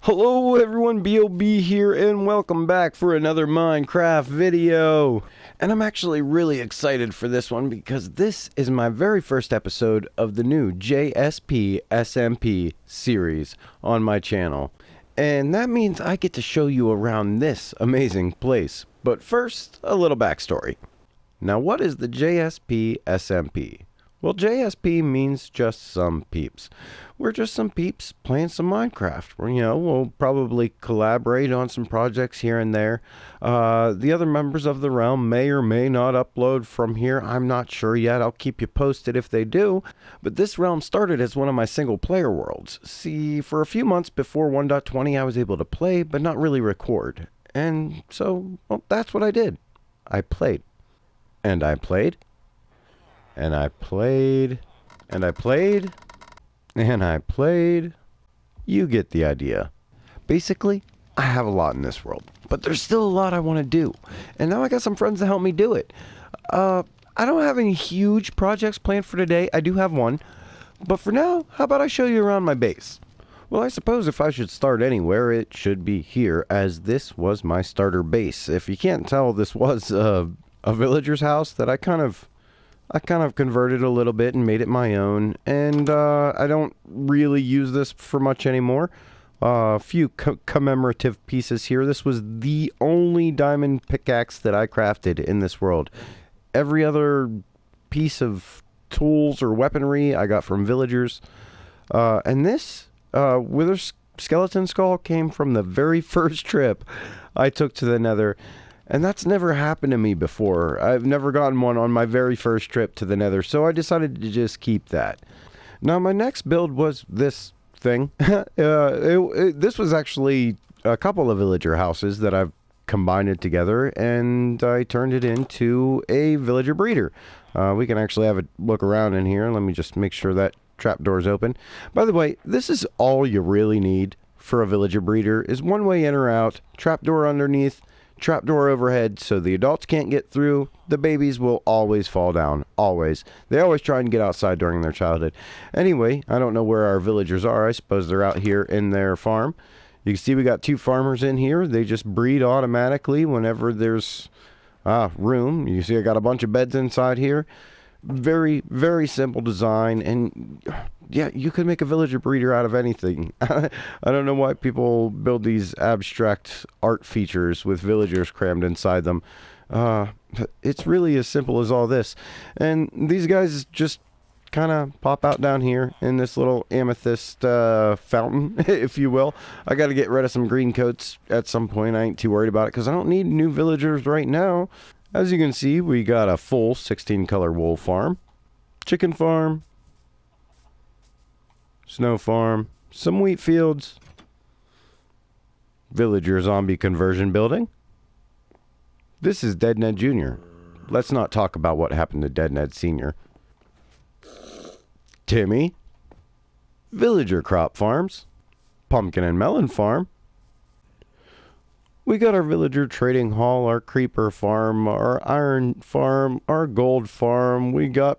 Hello everyone, B.O.B. here, and welcome back for another Minecraft video. And I'm actually really excited for this one because this is my very first episode of the new JSP SMP series on my channel. And that means I get to show you around this amazing place. But first, a little backstory. Now, what is the JSP SMP? Well, JSP means just some peeps. We're just some peeps playing some Minecraft. We'll probably collaborate on some projects here and there. The other members of the realm may or may not upload from here. I'm not sure yet. I'll keep you posted if they do. But this realm started as one of my single player worlds. See, for a few months before 1.20 I was able to play, but not really record. And so, well, that's what I did. I played. And I played. And I played, and I played, and I played. You get the idea. Basically, I have a lot in this world, but there's still a lot I want to do. And now I got some friends to help me do it. I don't have any huge projects planned for today. I do have one. But for now, how about I show you around my base? Well, I suppose if I should start anywhere, it should be here, as this was my starter base. If you can't tell, this was a villager's house that I kind of converted a little bit and made it my own, and I don't really use this for much anymore. A few commemorative pieces here. This was the only diamond pickaxe that I crafted in this world. Every other piece of tools or weaponry I got from villagers. And this wither skeleton skull came from the very first trip I took to the Nether. And that's never happened to me before. I've never gotten one on my very first trip to the Nether, so I decided to just keep that. Now, my next build was this thing. This was actually a couple of villager houses that I've combined it together, and I turned it into a villager breeder. We can actually have a look around in here. Let me just make sure that trapdoor's open. By the way, this is all you really need for a villager breeder, is one way in or out, trapdoor underneath, trapdoor overhead, so the adults can't get through. The babies will always fall down. Always. They always try and get outside during their childhood. Anyway, I don't know where our villagers are. I suppose they're out here in their farm. You can see we got two farmers in here. They just breed automatically whenever there's room. You see I got a bunch of beds inside here. Very, very simple design, and yeah, you could make a villager breeder out of anything. I don't know why people build these abstract art features with villagers crammed inside them. It's really as simple as all this. And these guys just kind of pop out down here in this little amethyst fountain, if you will. I got to get rid of some green coats at some point. I ain't too worried about it because I don't need new villagers right now. As you can see, we got a full 16 color wool farm, chicken farm, snow farm, some wheat fields, villager zombie conversion building. This is Dead Ned Jr. Let's not talk about what happened to Dead Ned Sr. Timmy, villager crop farms, pumpkin and melon farm. We got our villager trading hall, our creeper farm, our iron farm, our gold farm. We got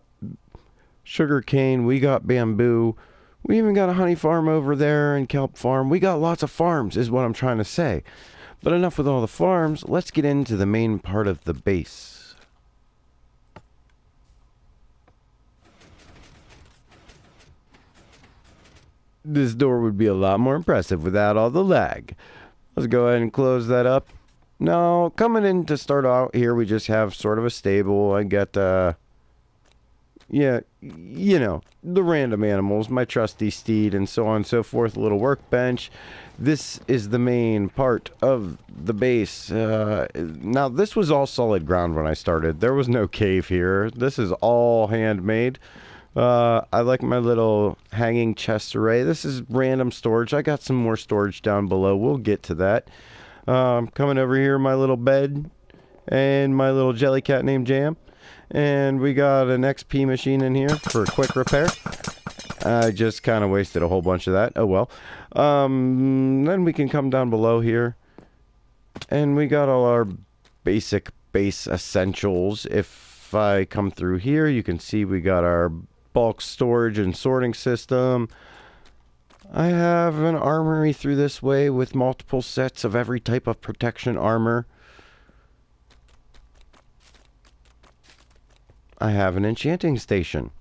sugar cane. We got bamboo. We even got a honey farm over there and kelp farm. We got lots of farms is what I'm trying to say. But enough with all the farms. Let's get into the main part of the base. This door would be a lot more impressive without all the lag. Let's go ahead and close that up. Now, coming in to start out here, we just have sort of a stable. I got, yeah, you know, the random animals, my trusty steed, and so on and so forth, a little workbench. This is the main part of the base. Now, this was all solid ground when I started. There was no cave here. This is all handmade. I like my little hanging chest array. This is random storage. I got some more storage down below. We'll get to that. Coming over here, my little bed and my little jelly cat named Jam. And we got an XP machine in here for a quick repair. I just kind of wasted a whole bunch of that. Oh well. Then we can come down below here. And we got all our basic base essentials. If I come through here, you can see we got our bulk storage and sorting system. I have an armory through this way with multiple sets of every type of protection armor. I have an enchanting station.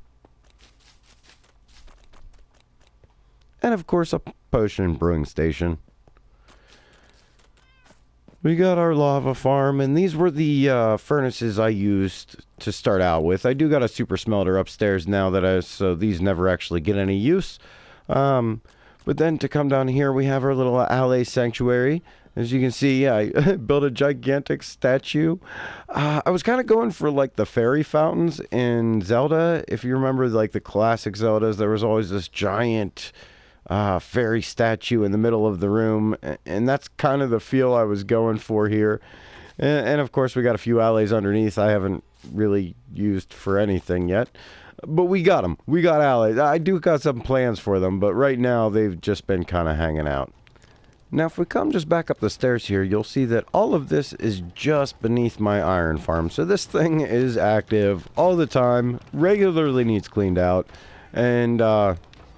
And of course a potion and brewing station. We got our lava farm, and these were the furnaces I used to start out with. I do got a super smelter upstairs now so these never actually get any use. But then to come down here, we have our little alley sanctuary. As you can see, I built a gigantic statue. I was kind of going for like the fairy fountains in Zelda. If you remember like the classic Zeldas, there was always this giant fairy statue in the middle of the room, and that's kind of the feel I was going for here. And of course we got a few alleys underneath I haven't really used for anything yet, but we got them. We got alleys. I do got some plans for them, but right now they've just been kind of hanging out. Now if we come just back up the stairs here, you'll see that all of this is just beneath my iron farm. So this thing is active all the time, regularly needs cleaned out, and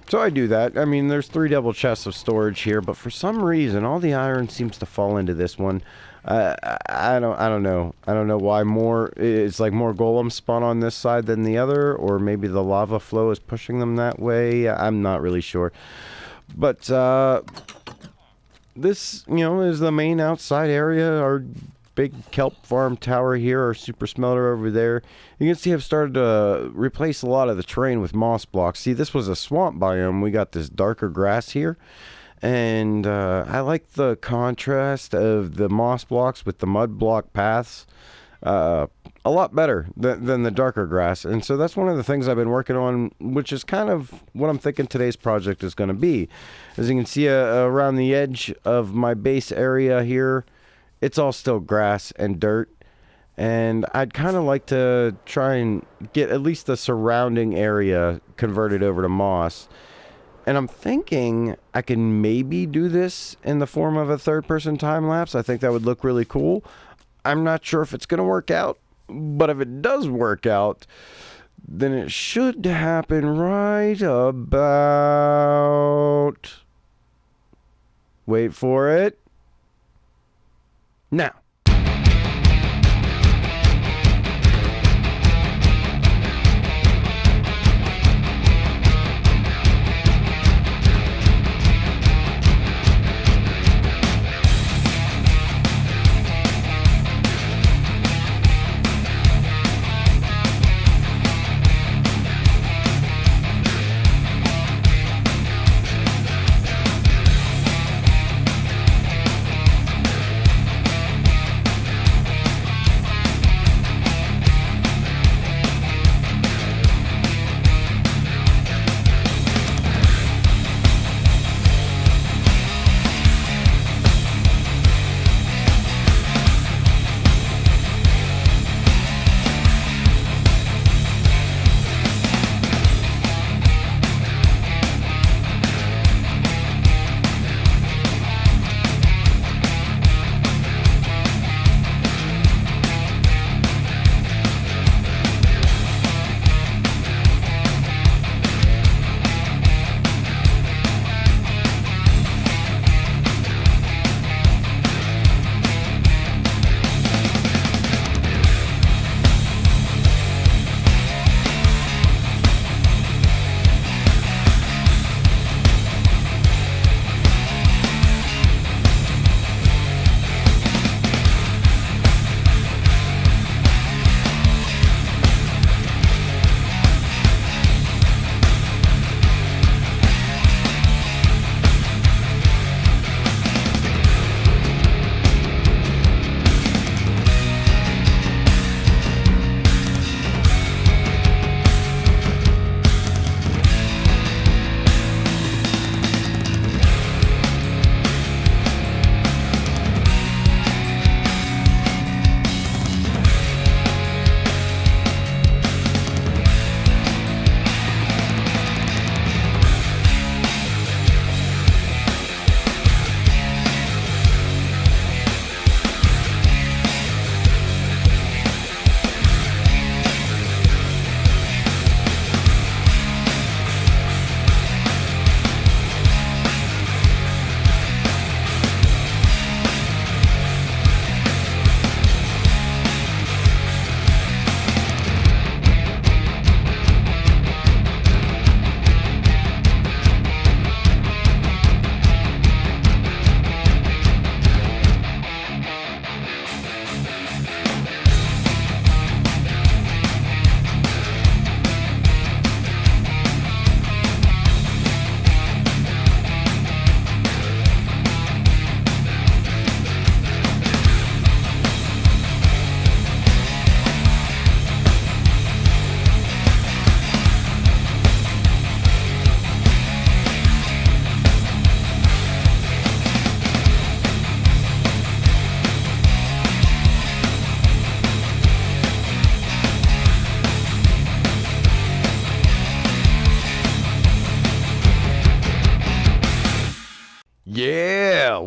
so I do that. I mean, there's 3 double chests of storage here, but for some reason, all the iron seems to fall into this one. I don't know. I don't know why it's like more golems spawn on this side than the other, or maybe the lava flow is pushing them that way. I'm not really sure. But this, is the main outside area. Our big kelp farm tower here, our super smelter over there. You can see I've started to replace a lot of the terrain with moss blocks. See, this was a swamp biome. We got this darker grass here, and I like the contrast of the moss blocks with the mud block paths a lot better than the darker grass. And so that's one of the things I've been working on, which is kind of what I'm thinking today's project is going to be. As you can see around the edge of my base area here, it's all still grass and dirt, and I'd kind of like to try and get at least the surrounding area converted over to moss. And I'm thinking I can maybe do this in the form of a third-person time-lapse. I think that would look really cool. I'm not sure if it's going to work out, but if it does work out, then it should happen right about... Wait for it. Now.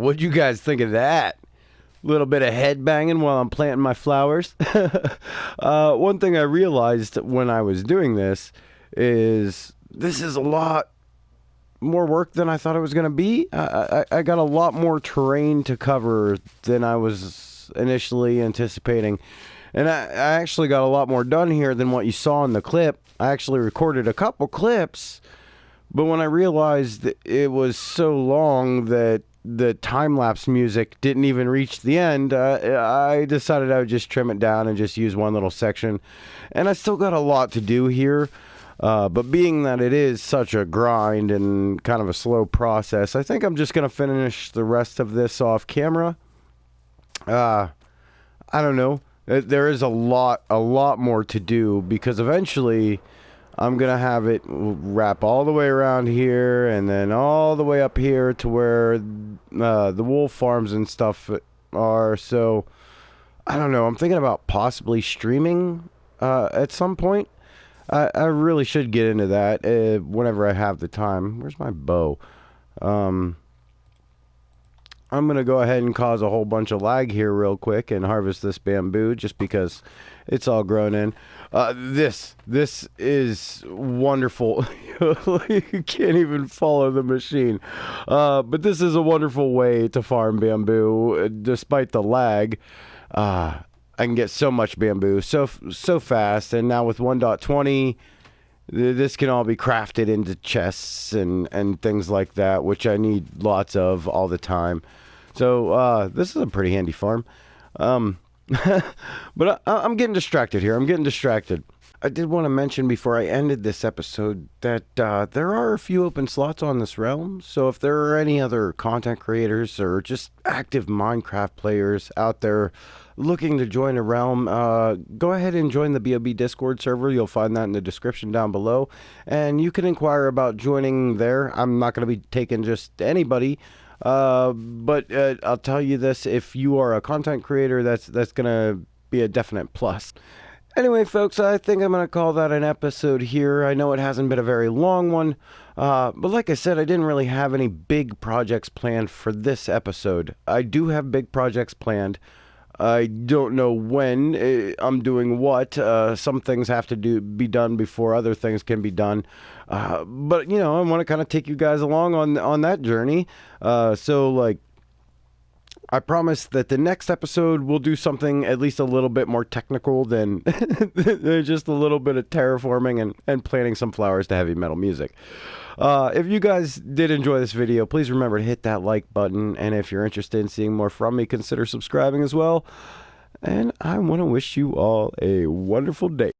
what'd you guys think of that? Little bit of head banging while I'm planting my flowers. One thing I realized when I was doing this is a lot more work than I thought it was going to be. I got a lot more terrain to cover than I was initially anticipating. And I actually got a lot more done here than what you saw in the clip. I actually recorded a couple clips, but when I realized that it was so long that the time-lapse music didn't even reach the end, I decided I would just trim it down and just use one little section. And I still got a lot to do here, but being that it is such a grind and kind of a slow process, I think I'm just going to finish the rest of this off camera. I don't know. There is a lot more to do, because eventually I'm going to have it wrap all the way around here and then all the way up here to where the wolf farms and stuff are. So, I don't know. I'm thinking about possibly streaming at some point. I really should get into that whenever I have the time. Where's my bow? I'm going to go ahead and cause a whole bunch of lag here real quick and harvest this bamboo just because it's all grown in. This is wonderful. You can't even follow the machine. But this is a wonderful way to farm bamboo. Despite the lag, I can get so much bamboo so fast. And now with 1.20, this can all be crafted into chests and things like that, which I need lots of all the time. So this is a pretty handy farm. But I'm getting distracted here. I did want to mention before I ended this episode that there are a few open slots on this realm. So if there are any other content creators or just active Minecraft players out there looking to join a realm, go ahead and join the BOB Discord server. You'll find that in the description down below. And you can inquire about joining there. I'm not going to be taking just anybody. But I'll tell you this, if you are a content creator, that's going to be a definite plus. Anyway, folks, I think I'm going to call that an episode here. I know it hasn't been a very long one, but like I said, I didn't really have any big projects planned for this episode. I do have big projects planned. I don't know when I'm doing what. Some things have to be done before other things can be done. But, you know, I want to kind of take you guys along on that journey. So, like, I promise that the next episode will do something at least a little bit more technical than just a little bit of terraforming and planting some flowers to heavy metal music. If you guys did enjoy this video, please remember to hit that like button. And if you're interested in seeing more from me, consider subscribing as well. And I want to wish you all a wonderful day.